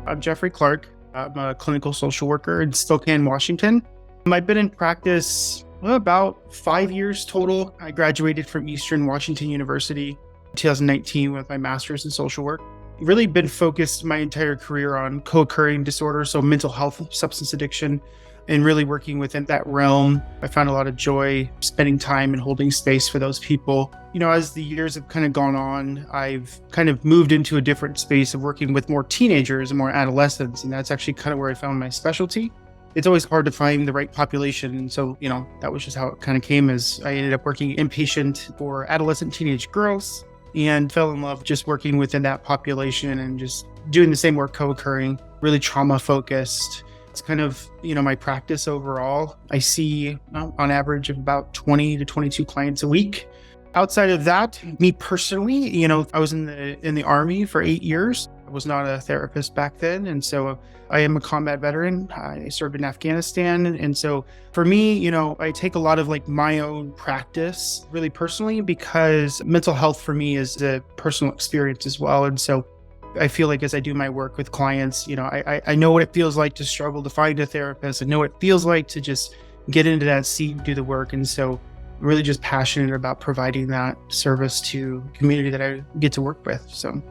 I'm Jeffrey Clark. I'm a clinical social worker in Spokane, Washington. I've been in practice about 5 years total. I graduated from Eastern Washington University in 2019 with my master's in social work. Really been focused my entire career on co-occurring disorders, so mental health, substance addiction, and really working within that realm. I found a lot of joy spending time and holding space for those people. As the years have kind of gone on, I've kind of moved into a different space of working with more teenagers and more adolescents. And that's actually kind of where I found my specialty. It's always hard to find the right population. And so, that was just how it kind of came, as I ended up working inpatient for adolescent teenage girls and fell in love just working within that population and just doing the same work, co-occurring, really trauma focused. It's kind of, my practice overall. I see on average of about 20 to 22 clients a week. Outside of that, me personally, I was in the Army for 8 years. I was not a therapist back then. And so I am a combat veteran. I served in Afghanistan. And so for me, I take a lot of my own practice really personally, because mental health for me is a personal experience as well. And so I feel like as I do my work with clients, I know what it feels like to struggle to find a therapist. I know what it feels like to just get into that seat and do the work. And so I'm really just passionate about providing that service to the community that I get to work with. So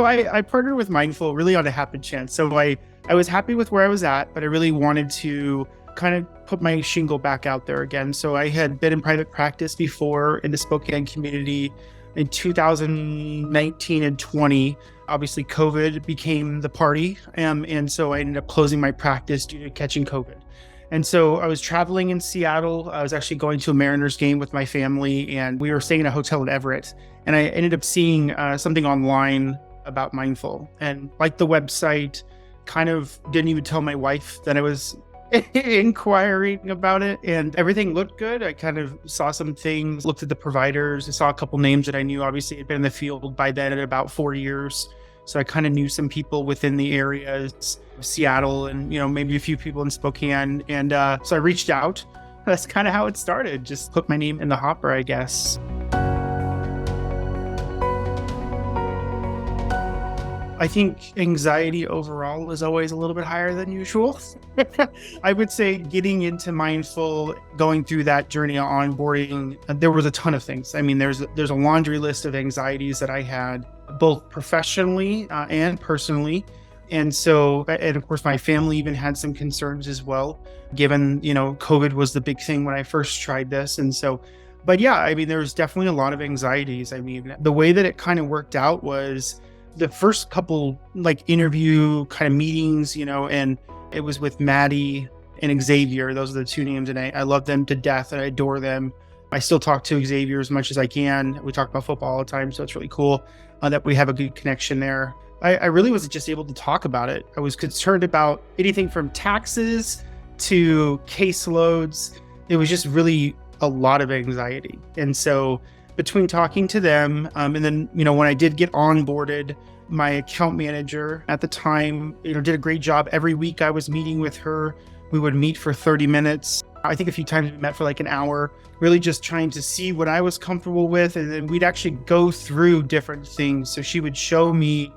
I partnered with Mindful really on a happen chance. So I was happy with where I was at, but I really wanted to kind of put my shingle back out there again. So I had been in private practice before in the Spokane community in 2019 and 20. Obviously, COVID became the party. And so I ended up closing my practice due to catching COVID. And so I was traveling in Seattle. I was actually going to a Mariners game with my family, and we were staying in a hotel in Everett. And I ended up seeing something online about Mindful, and liked the website, kind of didn't even tell my wife that I was inquiring about it, and everything looked good. I kind of saw some things, looked at the providers. I saw a couple names that I knew. Obviously, I'd been in the field by then at about 4 years. So I kind of knew some people within the areas of Seattle and, maybe a few people in Spokane. And so I reached out. That's kind of how it started. Just put my name in the hopper, I guess. I think anxiety overall is always a little bit higher than usual. I would say getting into Mindful, going through that journey of onboarding, there was a ton of things. I mean, there's a laundry list of anxieties that I had, both professionally and personally. And of course, my family even had some concerns as well, given, COVID was the big thing when I first tried this. But yeah, I mean, there's definitely a lot of anxieties. I mean, the way that it kind of worked out was the first couple interview kind of meetings, and it was with Maddie and Xavier. Those are the two names, and I love them to death and I adore them. I still talk to Xavier as much as I can. We talk about football all the time, so it's really cool that we have a good connection there. I really was just able to talk about it. I was concerned about anything from taxes to caseloads. It was just really a lot of anxiety. And so between talking to them, and then, when I did get onboarded, my account manager at the time, did a great job. Every week I was meeting with her. We would meet for 30 minutes. I think a few times we met for an hour, really just trying to see what I was comfortable with. And then we'd actually go through different things. So she would show me,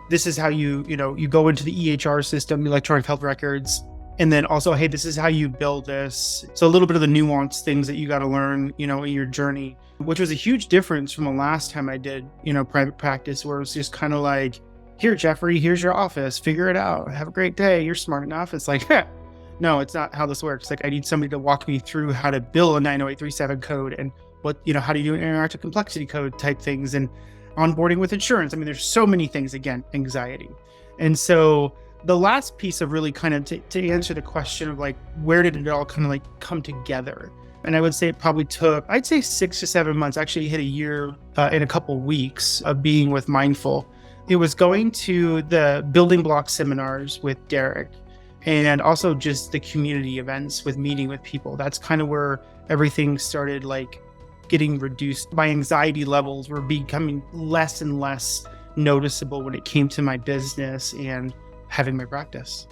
this is how you go into the EHR system, electronic health records. And then also, hey, this is how you build this. So a little bit of the nuanced things that you got to learn, in your journey, which was a huge difference from the last time I did, private practice, where it was just kind of like, here, Jeffrey, here's your office, figure it out. Have a great day. You're smart enough. It's like, no, it's not how this works. I need somebody to walk me through how to build a 90837 code and what, how do you do interactive complexity code type things and onboarding with insurance. I mean, there's so many things, again, anxiety. And so the last piece of really kind of to answer the question of where did it all kind of come together? And I would say it probably took, I'd say 6 to 7 months, actually hit a year in a couple weeks of being with Mindful. It was going to the building block seminars with Derek, and also just the community events with meeting with people. That's kind of where everything started getting reduced. My anxiety levels were becoming less and less noticeable when it came to my business and having my practice.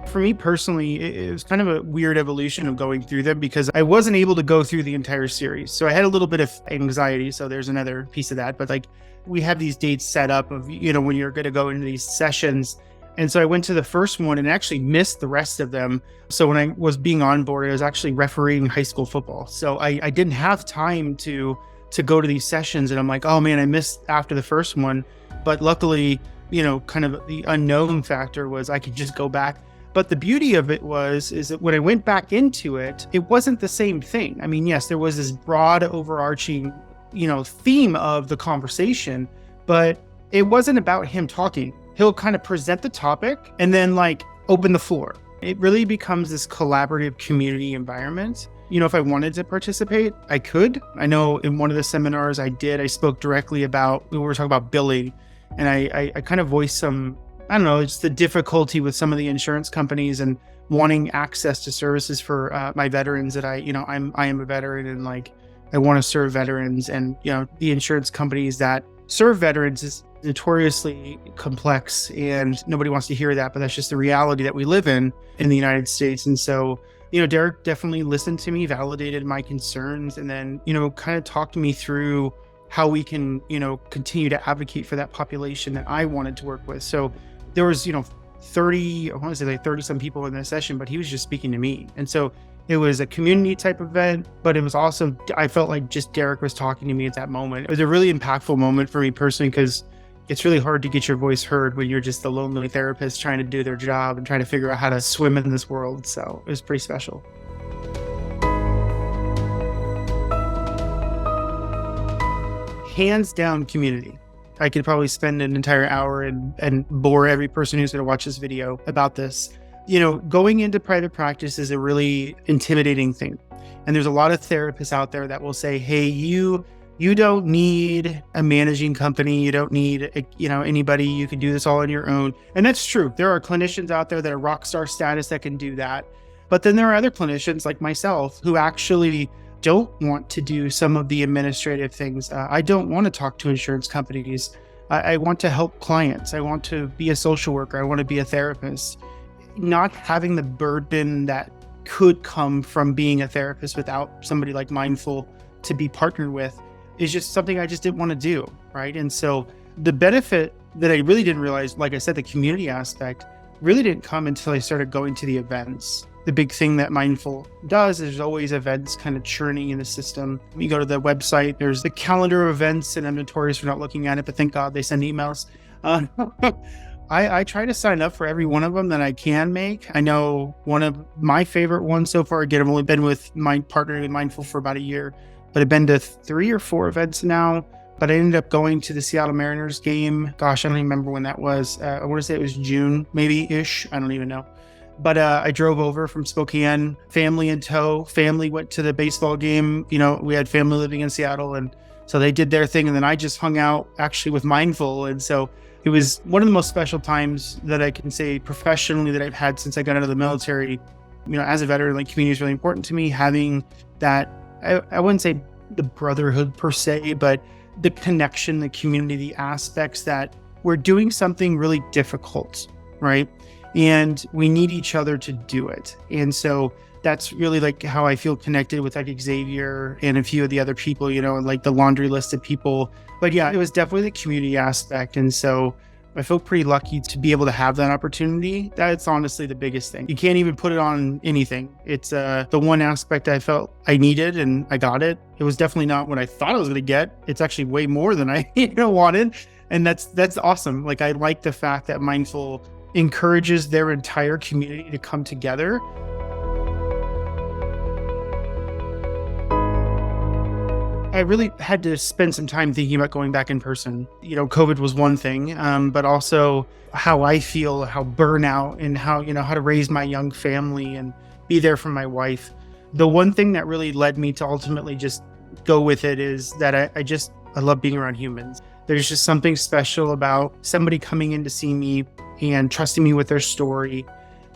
For me personally, it was kind of a weird evolution of going through them because I wasn't able to go through the entire series. So I had a little bit of anxiety. So there's another piece of that. But like we have these dates set up of, when you're going to go into these sessions. And so I went to the first one and actually missed the rest of them. So when I was being on board, I was actually refereeing high school football. So I didn't have time to go to these sessions. And I'm like, oh man, I missed after the first one. But luckily, kind of the unknown factor was I could just go back. But the beauty of it is that when I went back into it, it wasn't the same thing. I mean, yes, there was this broad overarching, theme of the conversation, but it wasn't about him talking. He'll kind of present the topic and then like open the floor. It really becomes this collaborative community environment. If I wanted to participate, I could. I know in one of the seminars I spoke directly about, we were talking about billing, and I kind of voiced some, I don't know, just the difficulty with some of the insurance companies and wanting access to services for my veterans that I am a veteran and like I want to serve veterans, and the insurance companies that serve veterans is notoriously complex and nobody wants to hear that, but that's just the reality that we live in the United States. And so, Derek definitely listened to me, validated my concerns, and then, kind of talked me through how we can, continue to advocate for that population that I wanted to work with. So there was, 30 some people in this session, but he was just speaking to me. And so it was a community type event, but it was also, I felt like just Derek was talking to me at that moment. It was a really impactful moment for me personally, because it's really hard to get your voice heard when you're just a lonely therapist trying to do their job and trying to figure out how to swim in this world. So it was pretty special. Hands down, community. I could probably spend an entire hour and bore every person who's going to watch this video about this. Going into private practice is a really intimidating thing. And there's a lot of therapists out there that will say, hey, you don't need a managing company. You don't need, anybody. You can do this all on your own. And that's true. There are clinicians out there that are rock star status that can do that. But then there are other clinicians like myself who actually don't want to do some of the administrative things. I don't want to talk to insurance companies. I want to help clients. I want to be a social worker. I want to be a therapist. Not having the burden that could come from being a therapist without somebody like Mindful to be partnered with is just something I just didn't want to do, right? And so the benefit that I really didn't realize, like I said, the community aspect really didn't come until I started going to the events. The big thing that Mindful does is there's always events kind of churning in the system. You go to the website, there's the calendar of events, and I'm notorious for not looking at it, but thank God they send emails. I try to sign up for every one of them that I can make. I know one of my favorite ones so far, again, I've only been partnering with Mindful for about a year, but I've been to 3 or 4 events now. But I ended up going to the Seattle Mariners game. Gosh, I don't even remember when that was. I want to say it was June, maybe-ish. I don't even know. But I drove over from Spokane, family in tow. Family went to the baseball game. We had family living in Seattle, and so they did their thing. And then I just hung out actually with Mindful. And so it was one of the most special times that I can say professionally that I've had since I got out of the military. As a veteran, like, community is really important to me. Having that, I wouldn't say the brotherhood per se, but the connection, the community, the aspects that we're doing something really difficult, right? And we need each other to do it. And so that's really like how I feel connected with like Xavier and a few of the other people, and like the laundry list of people. But yeah, it was definitely the community aspect. And so I feel pretty lucky to be able to have that opportunity. That's honestly the biggest thing. You can't even put it on anything. It's the one aspect I felt I needed, and I got it. It was definitely not what I thought I was going to get. It's actually way more than I wanted. And that's awesome. Like, I like the fact that Mindful encourages their entire community to come together. I really had to spend some time thinking about going back in person. COVID was one thing, but also how I feel, how burnout, and how to raise my young family and be there for my wife. The one thing that really led me to ultimately just go with it is that I love being around humans. There's just something special about somebody coming in to see me and trusting me with their story.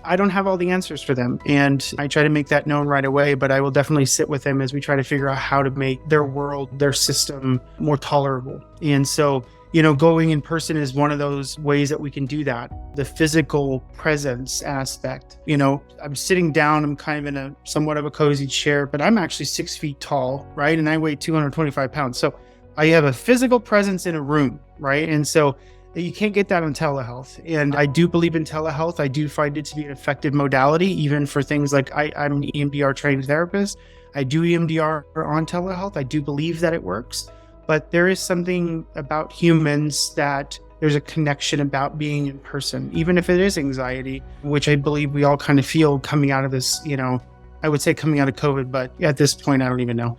I don't have all the answers for them, and I try to make that known right away, but I will definitely sit with them as we try to figure out how to make their world, their system more tolerable. And so Going in person is one of those ways that we can do that. The physical presence aspect. I'm sitting down, I'm kind of in a somewhat of a cozy chair, but I'm actually 6 feet tall, right? And I weigh 225 pounds. So I have a physical presence in a room, right? And so you can't get that on telehealth. And I do believe in telehealth. I do find it to be an effective modality, even for things like I'm an EMDR trained therapist. I do EMDR on telehealth. I do believe that it works. But there is something about humans that there's a connection about being in person, even if it is anxiety, which I believe we all kind of feel coming out of this, I would say coming out of COVID, but at this point, I don't even know.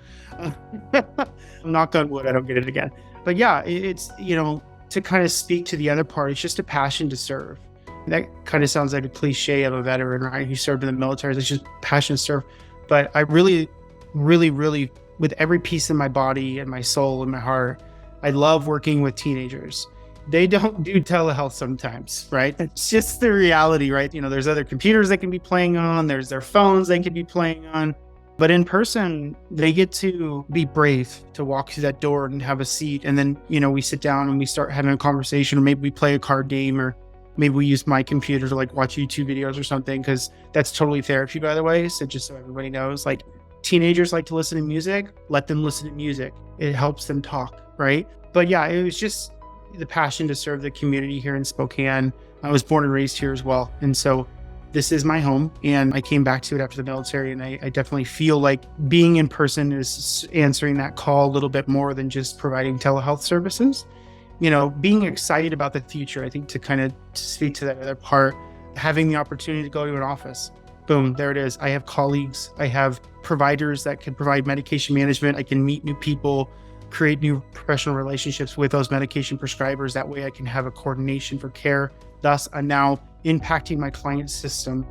Knock on wood, I don't get it again. But yeah, it's, to kind of speak to the other part, it's just a passion to serve. That kind of sounds like a cliche of a veteran, right? Who served in the military. It's just passion to serve. But I really, really, really, with every piece of my body and my soul and my heart, I love working with teenagers. They don't do telehealth sometimes, right? It's just the reality, right? There's other computers they can be playing on, there's their phones they can be playing on. But in person, they get to be brave to walk through that door and have a seat. And then, we sit down and we start having a conversation, or maybe we play a card game, or maybe we use my computer to watch YouTube videos or something, because that's totally therapy, by the way. So just so everybody knows, teenagers like to listen to music, let them listen to music. It helps them talk, right? But yeah, it was just the passion to serve the community here in Spokane. I was born and raised here as well. And so this is my home, and I came back to it after the military. And I definitely feel like being in person is answering that call a little bit more than just providing telehealth services. Being excited about the future, I think, to kind of speak to that other part, having the opportunity to go to an office. Boom, there it is. I have colleagues, I have providers that can provide medication management. I can meet new people, create new professional relationships with those medication prescribers. That way I can have a coordination for care. Thus, I'm now impacting my client system.